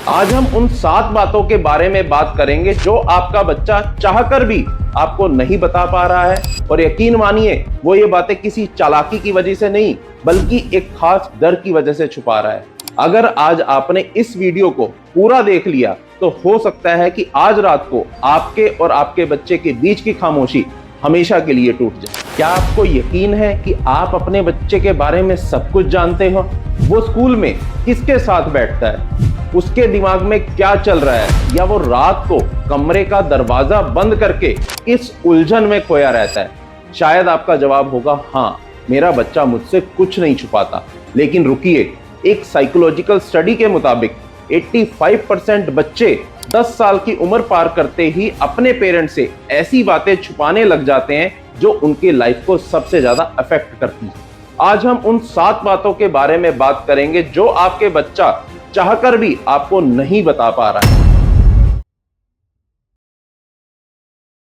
आज हम उन 7 बातों के बारे में बात करेंगे जो आपका बच्चा चाहकर भी आपको नहीं बता पा रहा है, और यकीन मानिए वो ये बातें किसी चालाकी की वजह से नहीं बल्कि एक खास डर की वजह से छुपा रहा है। अगर आज आपने इस वीडियो को पूरा देख लिया तो हो सकता है कि आज रात को आपके और आपके बच्चे के बीच की खामोशी हमेशा के लिए टूट जाए। क्या आपको यकीन है कि आप अपने बच्चे के बारे में सब कुछ जानते हो? वो स्कूल में किसके साथ बैठता है, उसके दिमाग में क्या चल रहा है, या वो रात को कमरे का दरवाजा बंद करके इस उलझन में खोया रहता है? शायद आपका जवाब होगा हाँ, मेरा बच्चा मुझसे कुछ नहीं छुपाता। लेकिन रुकिए, एक साइकोलॉजिकल स्टडी के मुताबिक 85% बच्चे 10 साल की उम्र पार करते ही अपने पेरेंट्स से ऐसी बातें छुपाने लग जाते हैं जो उनकी लाइफ को सबसे ज्यादा अफेक्ट करती है। आज हम उन 7 बातों के बारे में बात करेंगे जो आपके बच्चा चाहकर भी आपको नहीं बता पा रहा है।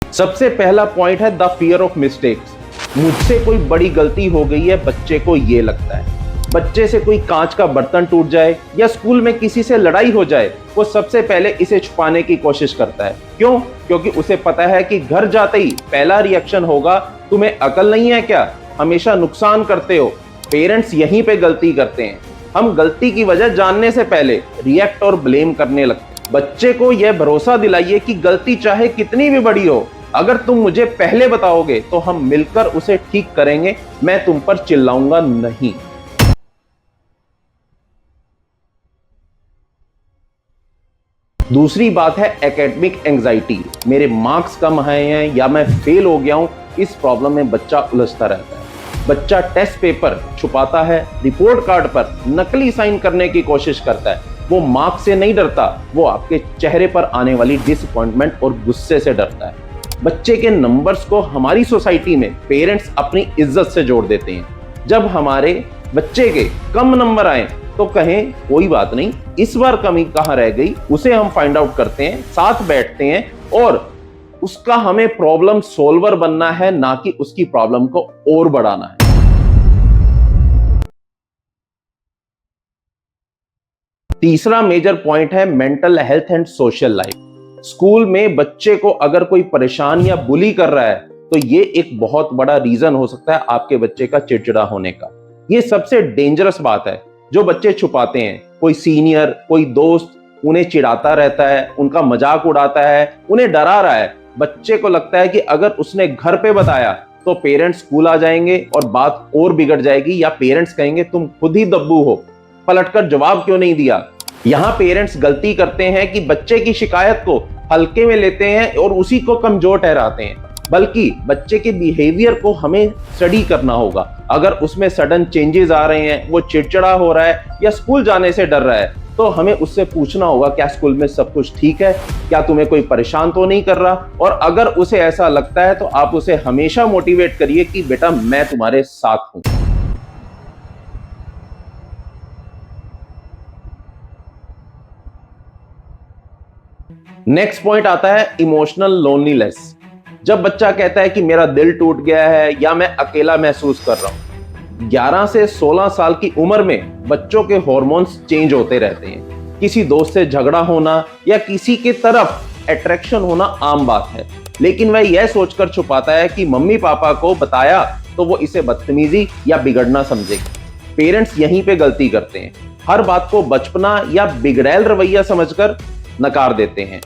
सबसे पहला पॉइंट है द फियर ऑफ मिस्टेक्स। मुझसे कोई बड़ी गलती हो गई है, बच्चे को यह लगता है। बच्चे से कोई कांच का बर्तन टूट जाए या स्कूल में किसी से लड़ाई हो जाए, वो सबसे पहले इसे छुपाने की कोशिश करता है। क्यों? क्योंकि उसे पता है कि घर जाते ही पहला रिएक्शन होगा, तुम्हें अकल नहीं है क्या, हमेशा नुकसान करते हो। पेरेंट्स यहीं पे गलती करते हैं। हम गलती की वजह जानने से पहले रिएक्ट और ब्लेम करने लगते हैं। बच्चे को यह भरोसा दिलाइए कि गलती चाहे कितनी भी बड़ी हो, अगर तुम मुझे पहले बताओगे तो हम मिलकर उसे ठीक करेंगे, मैं तुम पर चिल्लाऊंगा नहीं। दूसरी बात है एकेडमिक एंजाइटी। मेरे मार्क्स कम आए हैं या मैं फेल हो गया हूं, इस प्रॉब्लम में बच्चा उलझता रहता है। बच्चा टेस्ट पेपर छुपाता है, रिपोर्ट कार्ड पर नकली साइन करने की कोशिश करता है। वो मार्क्स से नहीं डरता, वो आपके चेहरे पर आने वाली डिसअपॉइंटमेंट और गुस्से से डरता है। बच्चे के नंबर्स को हमारी सोसाइटी में पेरेंट्स अपनी इज्जत से जोड़ देते हैं। जब हमारे बच्चे के कम नंबर आए तो कहें कोई बात नहीं, इस बार कमी कहां रह गई, उसे हम फाइंड आउट करते हैं, साथ बैठते हैं और उसका हमें प्रॉब्लम सोल्वर बनना है, ना कि उसकी प्रॉब्लम को और बढ़ाना है। तीसरा मेजर पॉइंट है mental health and social life. School में बच्चे को अगर कोई परेशान या बुली कर रहा है तो ये एक बहुत बड़ा रीजन हो सकता है आपके बच्चे का चिड़चिड़ा होने का। ये सबसे डेंजरस बात है जो बच्चे छुपाते हैं। कोई सीनियर, कोई दोस्त उन्हें चिढ़ाता रहता है, उनका मजाक उड़ाता है, उन्हें डरा रहा है। बच्चे को लगता है कि अगर उसने घर पे बताया तो पेरेंट्स स्कूल आ जाएंगे और बात और बिगड़ जाएगी, या पेरेंट्स कहेंगे तुम खुद ही दब्बू हो, पलटकर जवाब क्यों नहीं दिया। यहां पेरेंट्स गलती करते हैं कि बच्चे की शिकायत को हल्के में लेते हैं और उसी को कमजोर ठहराते हैं, बल्कि बच्चे के बिहेवियर को हमें स्टडी करना होगा। अगर उसमें सडन चेंजेस आ रहे हैं, वो चिड़चिड़ा हो रहा है या स्कूल जाने से डर रहा है, तो हमें उससे पूछना होगा क्या स्कूल में सब कुछ ठीक है, क्या तुम्हें कोई परेशान तो नहीं कर रहा। और अगर उसे ऐसा लगता है तो आप उसे हमेशा मोटिवेट करिए कि बेटा मैं तुम्हारे साथ हूं। नेक्स्ट पॉइंट आता है इमोशनल लोनलीनेस। जब बच्चा कहता है कि मेरा दिल टूट गया है या मैं अकेला महसूस कर रहा हूं। 11 से 16 साल की उम्र में बच्चों के हार्मोन्स चेंज होते रहते हैं। किसी दोस्त से झगड़ा होना या किसी की तरफ अट्रैक्शन होना आम बात है, लेकिन वह यह सोचकर छुपाता है कि मम्मी पापा को बताया तो वो इसे बदतमीजी या बिगड़ना समझेगी। पेरेंट्स यहीं पे गलती करते हैं, हर बात को बचपना या बिगड़ैल रवैया समझकर नकार देते हैं।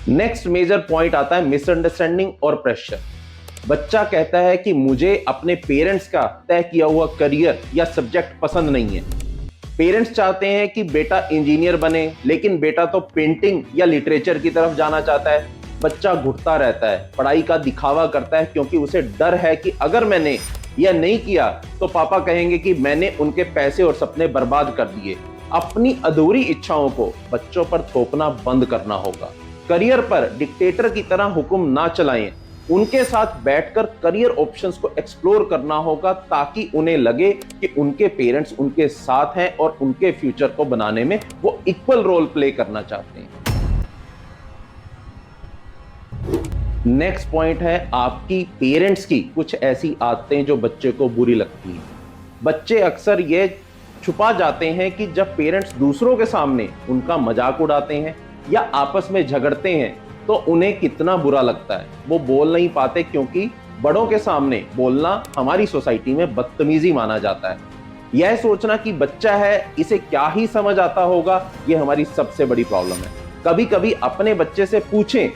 नेक्स्ट मेजर पॉइंट आता है मिसअंडरस्टैंडिंग और प्रेशर। बच्चा कहता है कि मुझे अपने पेरेंट्स का तय किया हुआ करियर या सब्जेक्ट पसंद नहीं है। पेरेंट्स चाहते हैं कि बेटा इंजीनियर बने, लेकिन बेटा तो पेंटिंग या लिटरेचर की तरफ जाना चाहता है। बच्चा घुटता रहता है, पढ़ाई का दिखावा करता है, क्योंकि उसे डर है कि अगर मैंने यह नहीं किया तो पापा कहेंगे कि मैंने उनके पैसे और सपने बर्बाद कर दिए। अपनी अधूरी इच्छाओं को बच्चों पर थोपना बंद करना होगा। करियर पर डिक्टेटर की तरह हुक्म ना चलाएं, उनके साथ बैठकर करियर ऑप्शंस को एक्सप्लोर करना होगा, ताकि उन्हें लगे कि उनके पेरेंट्स उनके साथ हैं और उनके फ्यूचर को बनाने में वो इक्वल रोल प्ले करना चाहते हैं। नेक्स्ट पॉइंट है आपकी पेरेंट्स की कुछ ऐसी आदतें जो बच्चे को बुरी लगती हैं। बच्चे अक्सर ये छुपा जाते हैं कि जब पेरेंट्स दूसरों के सामने उनका मजाक उड़ाते हैं या आपस में झगड़ते हैं तो उन्हें कितना बुरा लगता है। वो बोल नहीं पाते क्योंकि बड़ों के सामने बोलना हमारी सोसाइटी में बदतमीजी माना जाता है। यह सोचना कि बच्चा है, इसे क्या ही समझ आता होगा, यह हमारी सबसे बड़ी प्रॉब्लम है। कभी कभी अपने बच्चे से पूछें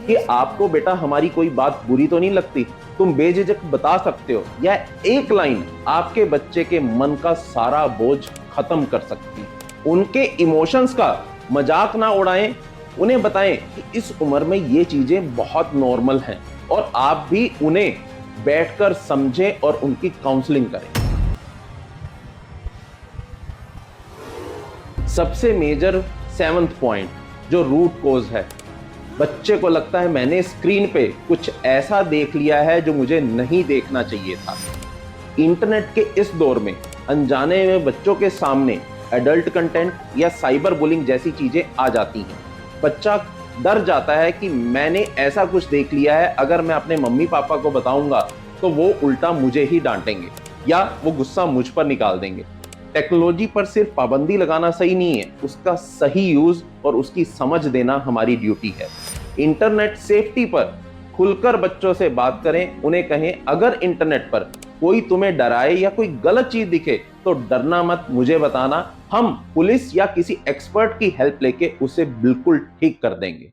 कि आपको बेटा हमारी कोई बात बुरी तो नहीं लगती, तुम बेझिझक बता सकते हो। यह एक लाइन आपके बच्चे के मन का सारा बोझ खत्म कर सकती है। उनके इमोशंस का मजाक ना उड़ाएं, उन्हें बताएं कि इस उम्र में ये चीजें बहुत नॉर्मल हैं और आप भी उन्हें बैठकर समझें और उनकी काउंसलिंग करें। सबसे मेजर 7th पॉइंट जो रूट कोज है, बच्चे को लगता है मैंने स्क्रीन पे कुछ ऐसा देख लिया है जो मुझे नहीं देखना चाहिए था। इंटरनेट के इस दौर में अनजाने में बच्चों के सामने एडल्ट कंटेंट या साइबर बुलिंग जैसी चीजें आ जाती हैं। बच्चा डर जाता है कि मैंने ऐसा कुछ देख लिया है, अगर मैं अपने मम्मी पापा को बताऊंगा तो वो उल्टा मुझे ही डांटेंगे या वो गुस्सा मुझ पर निकाल देंगे। टेक्नोलॉजी पर सिर्फ पाबंदी लगाना सही नहीं है, उसका सही यूज और उसकी समझ देना हमारी ड्यूटी है। इंटरनेट सेफ्टी पर खुलकर बच्चों से बात करें, उन्हें कहें अगर इंटरनेट पर कोई तुम्हें डराए या कोई गलत चीज दिखे तो डरना मत, मुझे बताना, हम पुलिस या किसी एक्सपर्ट की हेल्प लेके उसे बिल्कुल ठीक कर देंगे।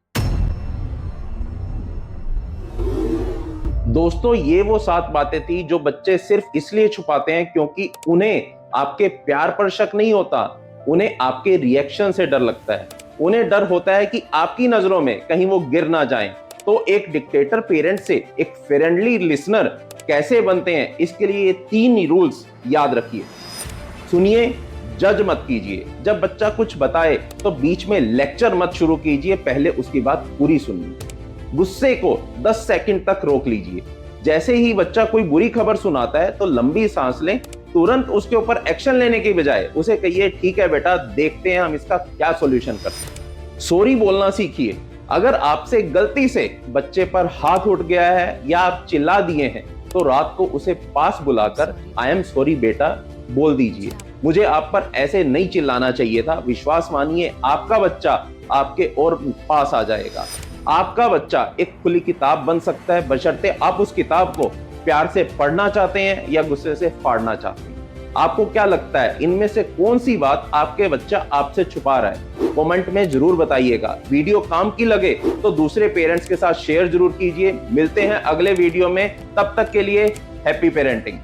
दोस्तों, ये वो 7 बातें थी जो बच्चे सिर्फ इसलिए छुपाते हैं क्योंकि उन्हें आपके प्यार पर शक नहीं होता, उन्हें आपके रिएक्शन से डर लगता है। उन्हें डर होता है कि आपकी नजरों में कहीं वो गिर ना जाएं। तो एक डिक्टेटर पेरेंट से एक फ्रेंडली लिसनर कैसे बनते हैं, इसके लिए ये 3 रूल्स याद रखिए। सुनिए, जज मत कीजिए। जब बच्चा कुछ बताए तो बीच में लेक्चर मत शुरू कीजिए, पहले उसकी बात पूरी सुनिए। गुस्से को 10 सेकंड तक रोक लीजिए। जैसे ही बच्चा कोई बुरी खबर सुनाता है तो लंबी सांस लें, तुरंत उसके ऊपर एक्शन लेने के बजाय उसे कहिए ठीक है बेटा, देखते हैं हम इसका क्या सॉल्यूशन करते हैं। सॉरी बोलना सीखिए। अगर आपसे गलती से बच्चे पर हाथ उठ गया है या आप चिल्ला दिए हैं तो रात को उसे पास बुलाकर आई एम सॉरी बेटा बोल दीजिए, मुझे आप पर ऐसे नहीं चिल्लाना चाहिए था। विश्वास मानिए, आपका बच्चा आपके और पास आ जाएगा। आपका बच्चा एक खुली किताब बन सकता है, बशर्ते आप उस किताब को प्यार से पढ़ना चाहते हैं या गुस्से से फाड़ना चाहते हैं। आपको क्या लगता है, इनमें से कौन सी बात आपके बच्चा आपसे छुपा रहा है? कमेंट में जरूर बताइएगा। वीडियो काम की लगे तो दूसरे पेरेंट्स के साथ शेयर जरूर कीजिए। मिलते हैं अगले वीडियो में, तब तक के लिए हैप्पी पेरेंटिंग।